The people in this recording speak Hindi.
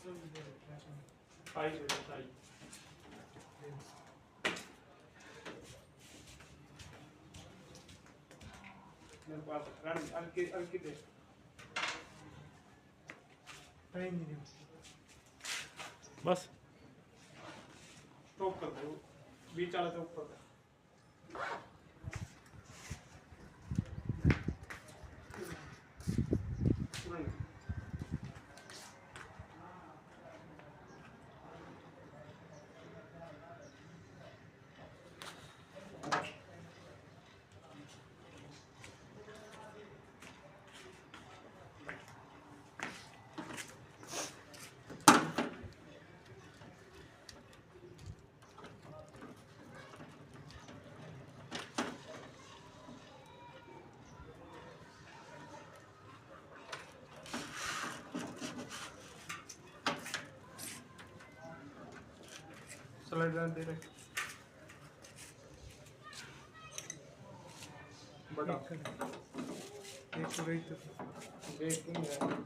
टाई दे दो, टाई। मेरे पास रन अलकी दे टाइम नहीं है बस स्टॉप कर दो बीच वाला तो ऊपर स्लाइड दे रहे बड़ा एक तो देख है